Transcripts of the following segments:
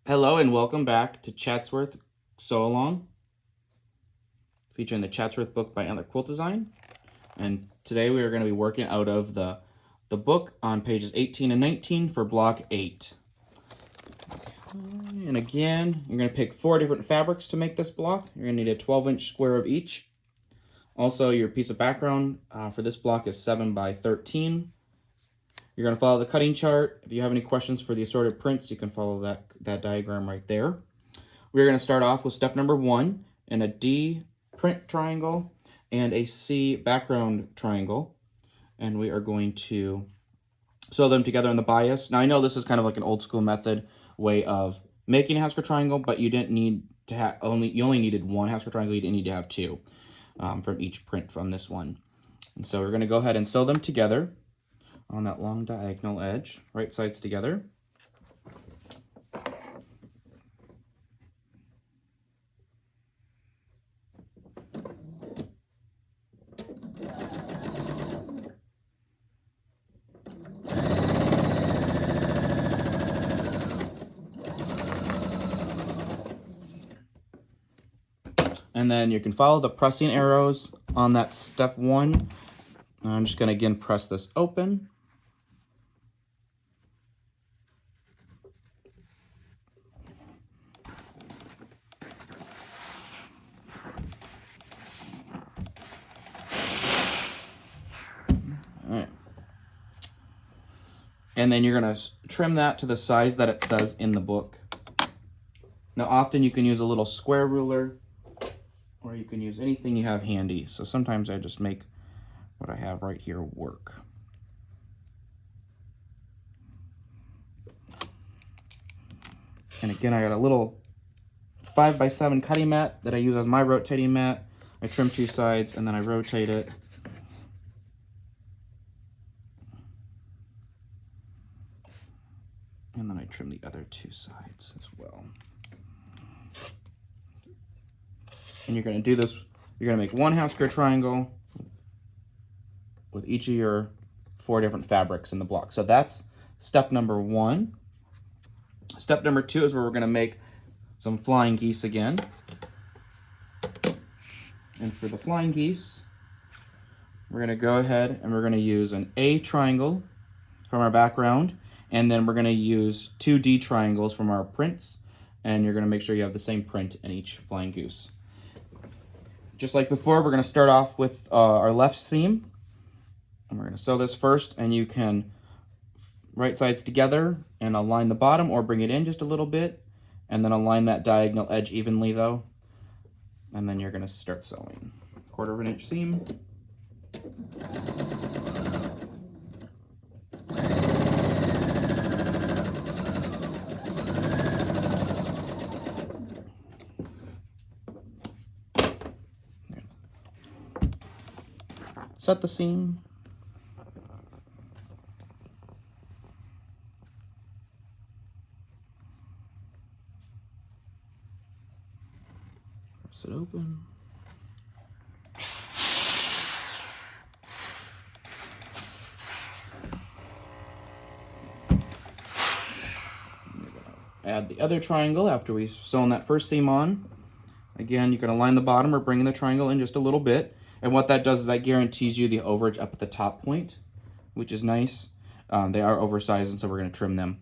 Hello and welcome back to Chatsworth Sew-Along, featuring the Chatsworth book by Antler Quilt Design. And today we are going to be working out of the book on pages 18 and 19 for block 8. And again, you're going to pick 4 different fabrics to make this block. You're going to need a 12-inch square of each. Also, your piece of background for this block is 7 by 13. You're going to follow the cutting chart. If you have any questions for the assorted prints, you can follow that diagram right there. We're going to start off with step number 1 in a D print triangle and a C background triangle. And we are going to sew them together in the bias. Now I know this is kind of like an old school method way of making a half square triangle, but you didn't need to have you only needed one half square triangle. You didn't need to have 2 from each print from this one. And so we're going to go ahead and sew them together on that long diagonal edge, right sides together. And then you can follow the pressing arrows on that step 1. I'm just going to again press this open. All right. And then you're going to trim that to the size that it says in the book. Now often you can use a little square ruler, or you can use anything you have handy. So sometimes I just make what I have right here work. And again, I got a little 5x7 cutting mat that I use as my rotating mat. I trim 2 sides and then I rotate it. And then I trim the other 2 sides as well. And you're going to do this, you're going to make 1 half square triangle with each of your 4 different fabrics in the block. So that's step number 1. Step number 2 is where we're going to make some flying geese again. And for the flying geese, we're going to go ahead and we're going to use an A triangle from our background, and then we're going to use 2 D triangles from our prints, and you're going to make sure you have the same print in each flying goose. Just like before, we're going to start off with our left seam, and we're going to sew this first, and you can right sides together and align the bottom or bring it in just a little bit, and then align that diagonal edge evenly though, and then you're going to start sewing. 1/4 inch seam. Set the seam. Press it open. Add the other triangle after we've sewn that first seam on. Again, you can align the bottom or bring the triangle in just a little bit. And what that does is that guarantees you the overage up at the top point, which is nice. They are oversized, and so we're going to trim them.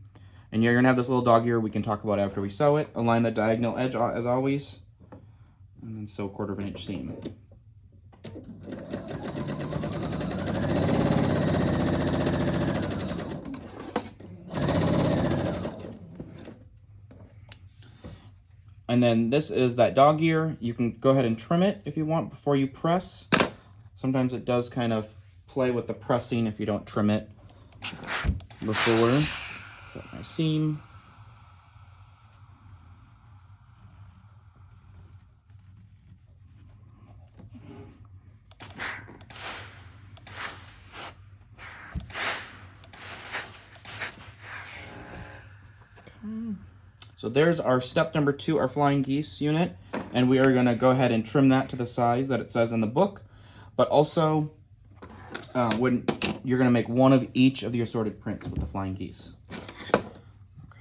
And you're going to have this little dog ear we can talk about after we sew it. Align the diagonal edge as always, and then sew 1/4 inch seam. And then this is that dog ear. You can go ahead and trim it if you want before you press. Sometimes it does kind of play with the pressing if you don't trim it before. Set my seam. Okay. So there's our step number 2, our flying geese unit, and we are going to go ahead and trim that to the size that it says in the book. But also, when you're going to make 1 of each of the assorted prints with the flying geese.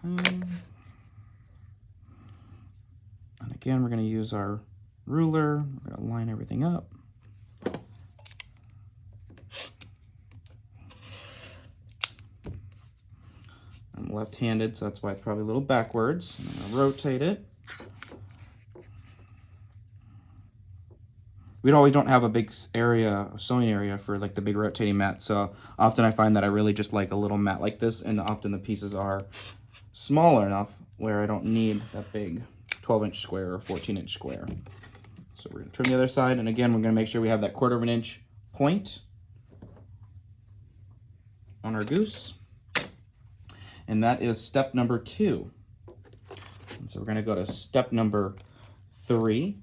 Okay. again, we're going to use our ruler. We're going to line everything up. I'm left-handed, so that's why it's probably a little backwards. I'm going to rotate it. We always don't have a big sewing area for like the big rotating mat, so often I find that I really just like a little mat like this, and often the pieces are smaller enough where I don't need that big 12-inch square or 14-inch square. So we're going to trim the other side, and again, we're going to make sure we have that 1/4 inch point on our goose. And that is step number 2. And so we're going to go to step number 3,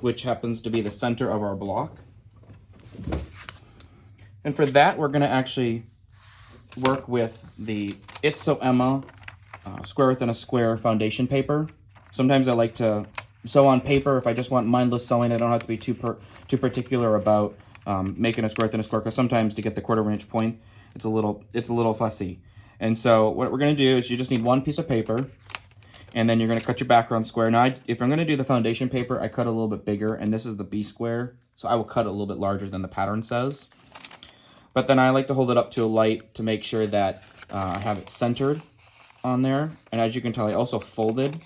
which happens to be the center of our block. And for that, we're going to actually work with the It's So Emma square within a square foundation paper. Sometimes I like to sew on paper if I just want mindless sewing. I don't have to be too particular about making a square within a square, because sometimes to get the 1/4 inch point, it's a little fussy. And so what we're going to do is you just need one piece of paper, and then you're going to cut your background square. Now, if I'm going to do the foundation paper, I cut a little bit bigger, and this is the B square, so I will cut it a little bit larger than the pattern says. But then I like to hold it up to a light to make sure that I have it centered on there. And as you can tell, I also folded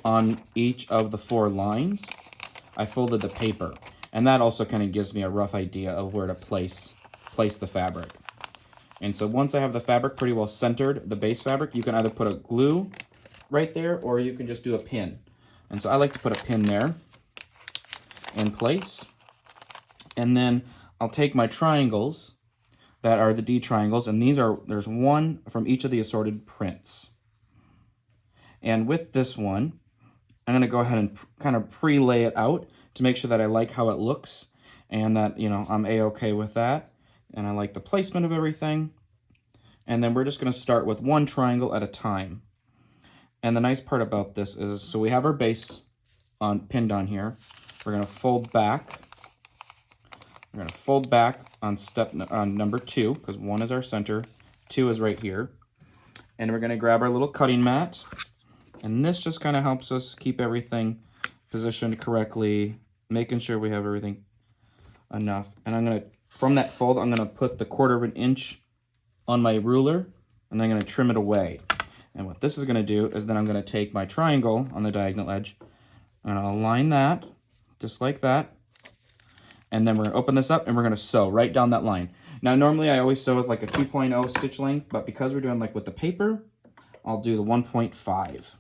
on each of the 4 lines. I folded the paper, and that also kind of gives me a rough idea of where to place the fabric. And so once I have the fabric pretty well centered, the base fabric, you can either put a glue right there, or you can just do a pin. And so I like to put a pin there in place. And then I'll take my triangles that are the D triangles, and there's one from each of the assorted prints. And with this one, I'm going to go ahead and kind of pre-lay it out to make sure that I like how it looks, and that, you know, I'm a-okay with that. And I like the placement of everything. And then we're just going to start with one triangle at a time. And the nice part about this is, so we have our base pinned on here. We're going to fold back. We're going to fold back on number 2, because 1 is our center, 2 is right here. And we're going to grab our little cutting mat. And this just kind of helps us keep everything positioned correctly, making sure we have everything enough. And I'm going to, from that fold, I'm going to put the 1/4 inch on my ruler, and I'm going to trim it away. And what this is going to do is then I'm going to take my triangle on the diagonal edge, and I'll align that just like that. And then we're going to open this up, and we're going to sew right down that line. Now, normally I always sew with like a 2.0 stitch length, but because we're doing like with the paper, I'll do the 1.5.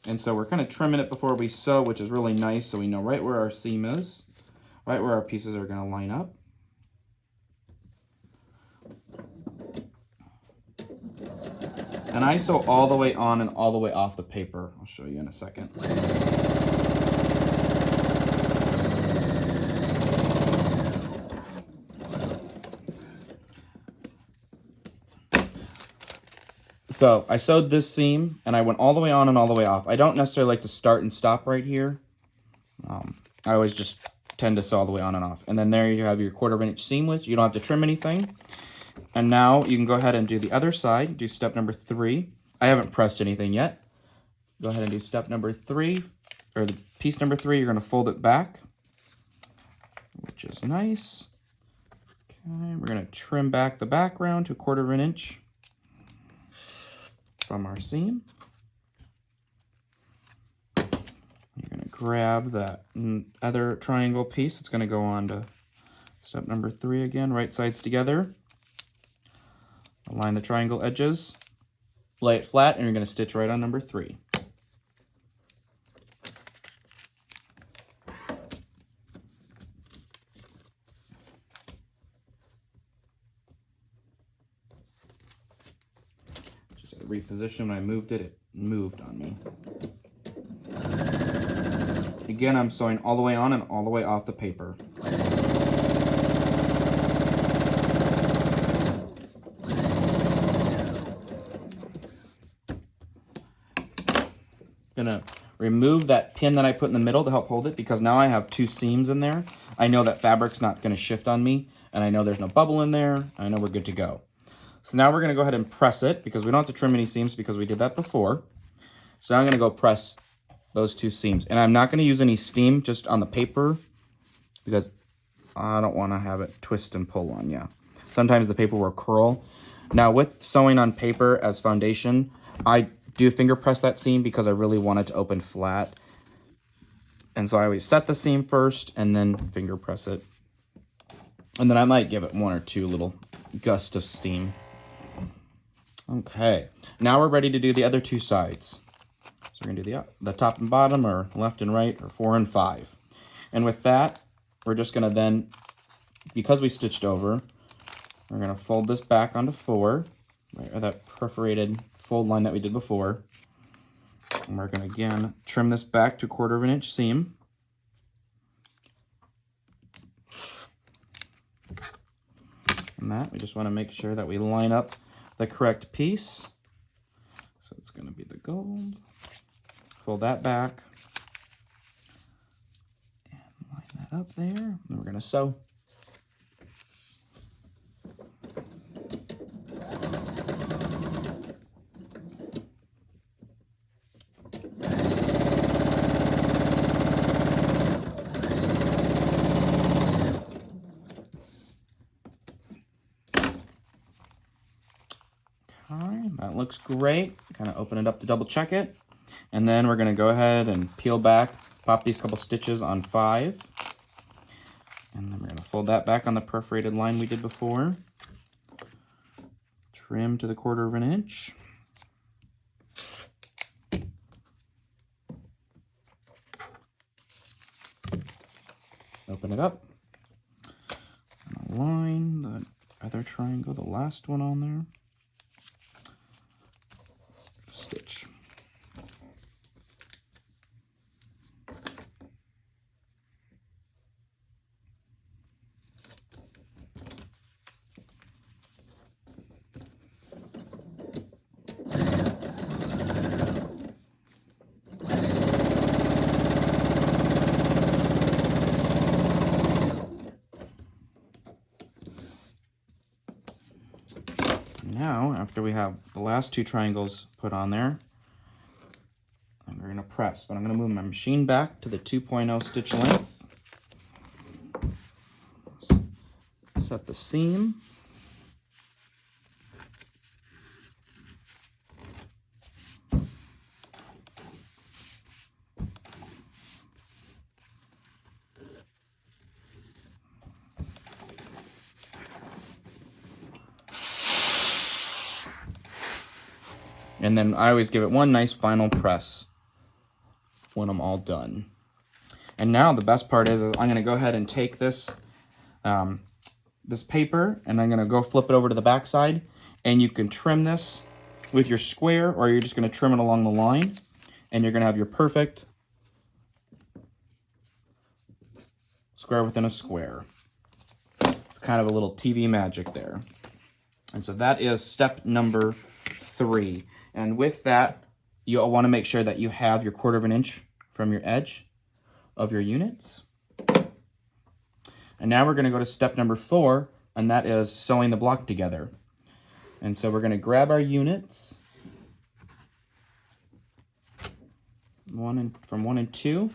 And so we're kind of trimming it before we sew, which is really nice, so we know right where our seam is, right where our pieces are going to line up. And I sew all the way on and all the way off the paper. I'll show you in a second. So I sewed this seam, and I went all the way on and all the way off. I don't necessarily like to start and stop right here. I always just tend to sew all the way on and off. And then there you have your 1/4 inch seam width. You don't have to trim anything. And now you can go ahead and do the other side. Do step number 3. I haven't pressed anything yet. Go ahead and do step number 3, or the piece number 3. You're going to fold it back, which is nice. Okay, we're going to trim back the background to 1/4 inch from our seam. You're going to grab that other triangle piece. It's going to go on to step number 3 again, right sides together. Align the triangle edges, lay it flat, and you're going to stitch right on number 3. Just reposition. When I moved it, it moved on me. Again, I'm sewing all the way on and all the way off the paper. Gonna remove that pin that I put in the middle to help hold it, because now I have 2 seams in there. I know that fabric's not going to shift on me, and I know there's no bubble in there. I know we're good to go. So now we're going to go ahead and press it because we don't have to trim any seams because we did that before. So now I'm going to go press those 2 seams. And I'm not going to use any steam just on the paper because I don't want to have it twist and pull on you. Sometimes the paper will curl. Now with sewing on paper as foundation, I do finger press that seam because I really want it to open flat. And so I always set the seam first and then finger press it. And then I might give it 1 or 2 little gusts of steam. Okay, now we're ready to do the other 2 sides. So we're gonna do the top and bottom, or left and right, or 4 and 5. And with that, we're just gonna then, because we stitched over, we're gonna fold this back onto 4, right, or that perforated fold line that we did before. And we're gonna again trim this back to 1/4 inch seam. And that, we just wanna make sure that we line up the correct piece. So it's gonna be the gold. Fold that back. And line that up there. And we're gonna sew. That looks great. Kind of open it up to double check it. And then we're going to go ahead and peel back, pop these couple stitches on 5. And then we're going to fold that back on the perforated line we did before. Trim to the 1/4 inch. Open it up. And align the other triangle, the last one on there. Stitch. Now, after we have the last 2 triangles put on there, and we're going to press, but I'm going to move my machine back to the 2.0 stitch length. Set the seam. And then I always give it one nice final press when I'm all done. And now the best part is I'm going to go ahead and take this this paper and I'm going to go flip it over to the back side, and you can trim this with your square, or you're just going to trim it along the line, and you're going to have your perfect square within a square. It's kind of a little TV magic there. And so that is step number 3. And with that, you'll want to make sure that you have your 1/4 inch from your edge of your units. And now we're going to go to step number 4, and that is sewing the block together. And so we're going to grab our units, from 1 and 2,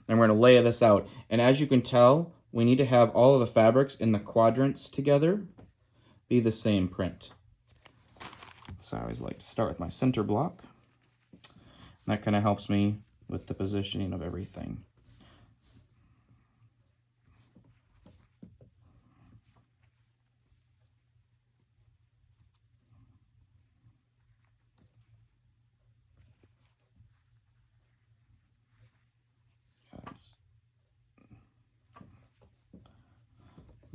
and we're going to lay this out. And as you can tell, we need to have all of the fabrics in the quadrants together be the same print. So I always like to start with my center block. And that kind of helps me with the positioning of everything.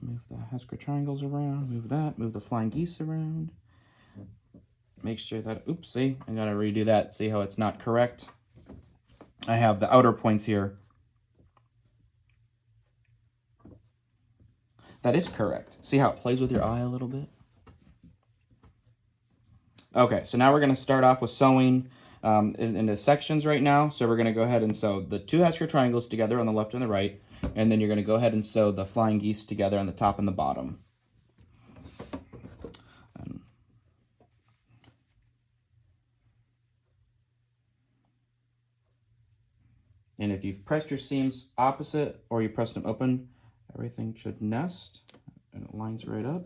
Move the Hasker triangles around, move that, move the flying geese around. Make sure that, oops, see, I gotta redo that. See how it's not correct? I have the outer points here. That is correct. See how it plays with your eye a little bit? Okay, so now we're gonna start off with sewing into sections right now. So we're gonna go ahead and sew the 2 Hasker triangles together on the left and the right, and then you're gonna go ahead and sew the flying geese together on the top and the bottom. And if you've pressed your seams opposite or you pressed them open, everything should nest and it lines right up.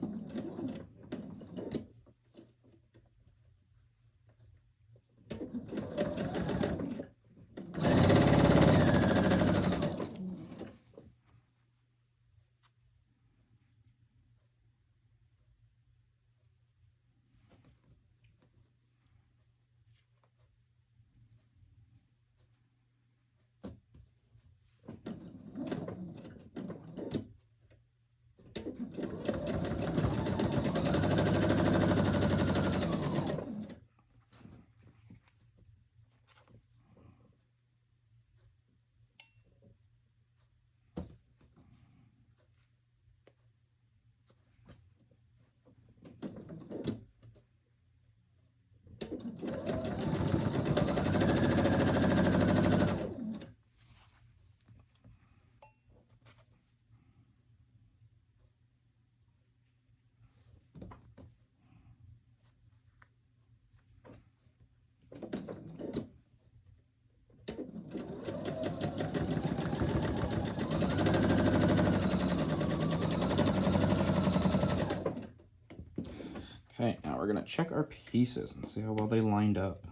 Okay, now we're gonna check our pieces and see how well they lined up.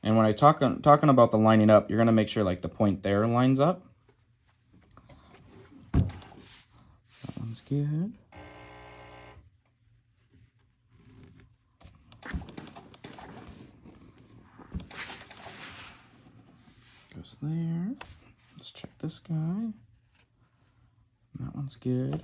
And when I talking about the lining up, you're gonna make sure like the point there lines up. That one's good. Goes there. Let's check this guy. That one's good.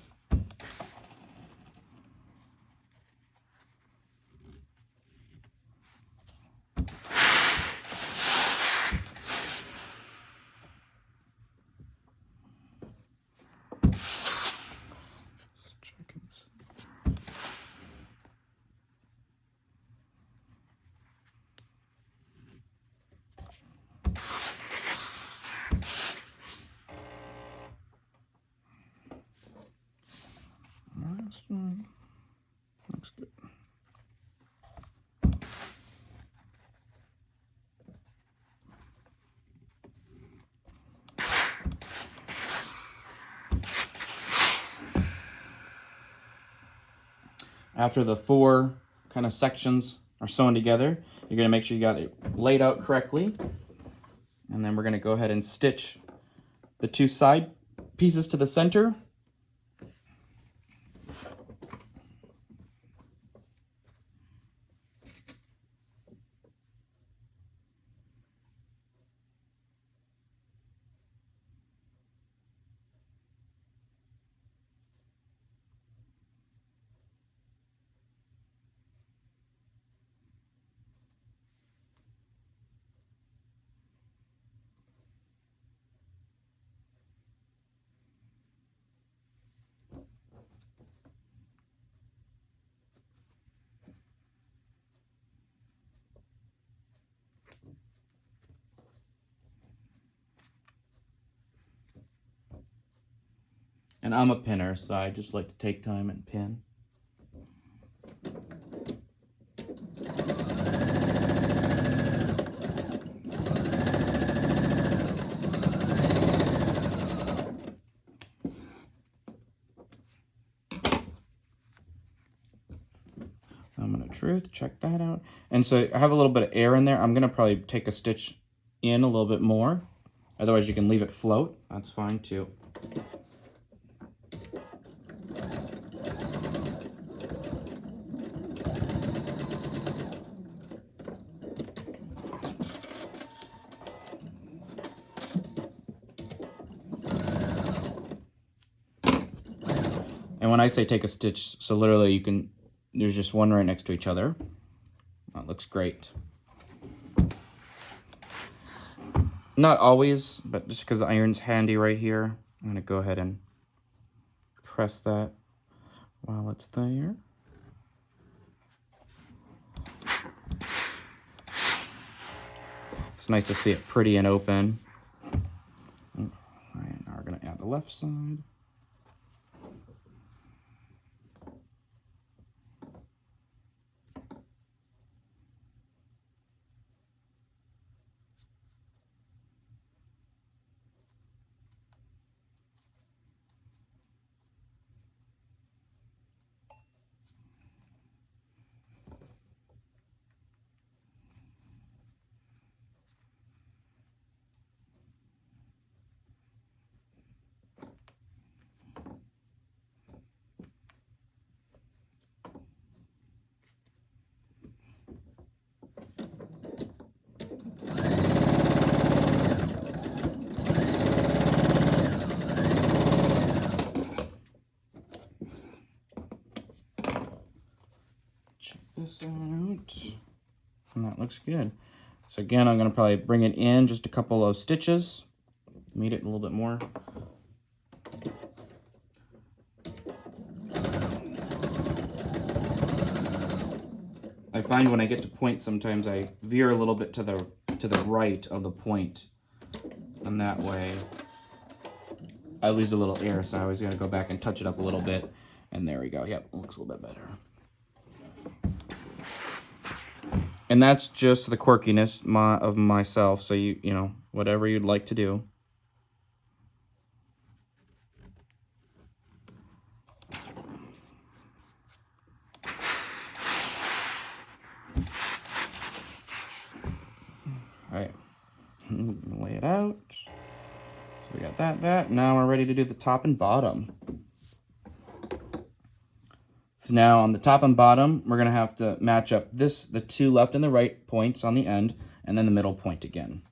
Last one. Looks good. After the 4 kind of sections are sewn together, you're going to make sure you got it laid out correctly. And then we're going to go ahead and stitch the 2 side pieces to the center. And I'm a pinner, so I just like to take time and pin. Truth, check that out. And so I have a little bit of air in there. I'm gonna probably take a stitch in a little bit more. Otherwise you can leave it float. That's fine too. And when I say take a stitch, so literally you can, there's just one right next to each other. That looks great. Not always, but just because the iron's handy right here, I'm gonna go ahead and press that while it's there. It's nice to see it pretty and open. All right, now we're gonna add the left side. this out. And that looks good. So again, I'm going to probably bring it in just a couple of stitches. Meet it a little bit more. I find when I get to point, sometimes I veer a little bit to the right of the point. And that way, I lose a little air, so I always got to go back and touch it up a little bit. And there we go. Yep, looks a little bit better. And that's just the quirkiness of myself. So you know, whatever you'd like to do. All right, lay it out. So we got that. Now we're ready to do the top and bottom. So now on the top and bottom, we're gonna have to match up the two left and the right points on the end, and then the middle point again.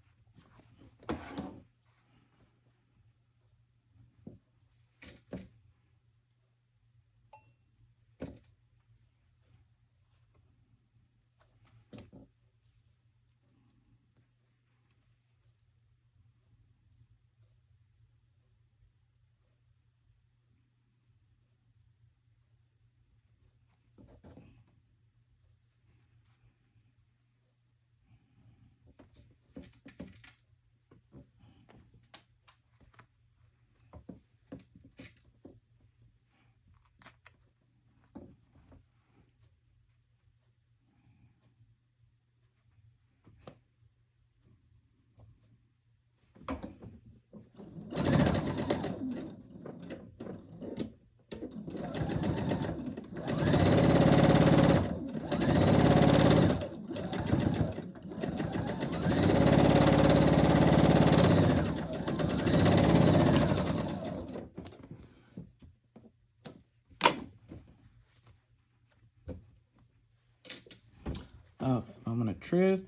Okay, moment of truth.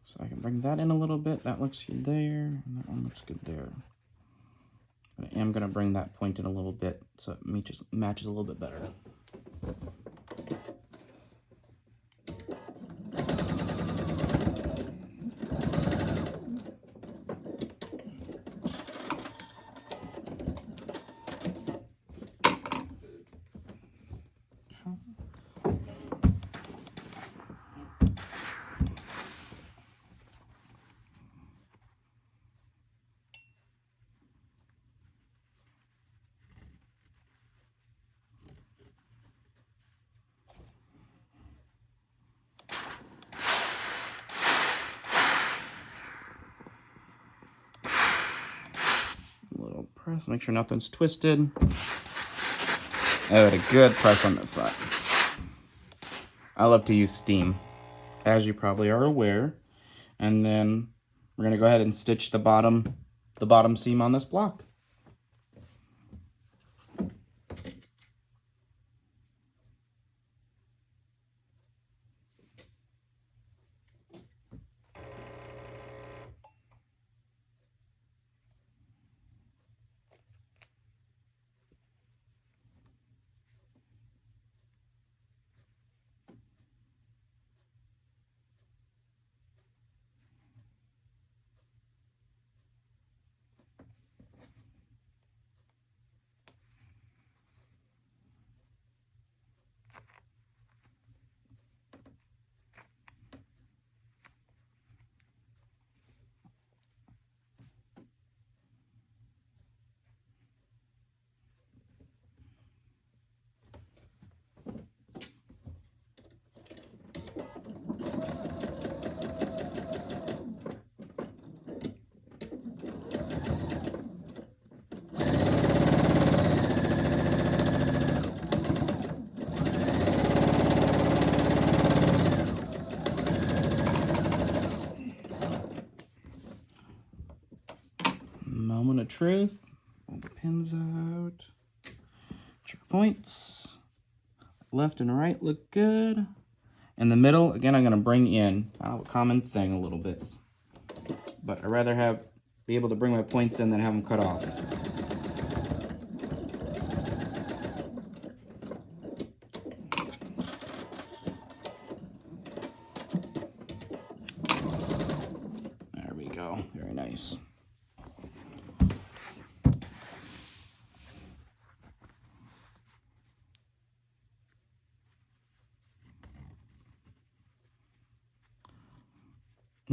So I can bring that in a little bit. That looks good there, and that one looks good there. But I am going to bring that point in a little bit so it matches a little bit better. Press, make sure nothing's twisted. Oh, a good press on the front. I love to use steam, as you probably are aware. And then we're gonna go ahead and stitch the bottom seam on this block. Moment of truth. Pull the pins out. Check points. Left and right look good. In the middle, again, I'm going to bring in kind of a common thing a little bit. But I'd rather be able to bring my points in than have them cut off.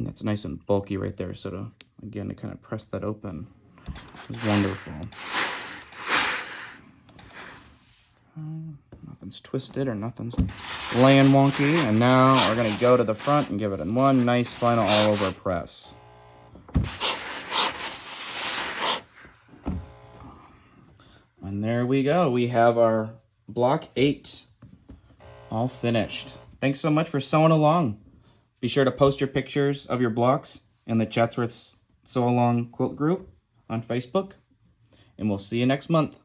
That's nice and bulky right there. So to kind of press that open is wonderful. Nothing's twisted or nothing's laying wonky. And now we're going to go to the front and give it one nice final all over press. And there we go. We have our block 8 all finished. Thanks so much for sewing along. Be sure to post your pictures of your blocks in the Chatsworth Sew Along Quilt group on Facebook. And we'll see you next month.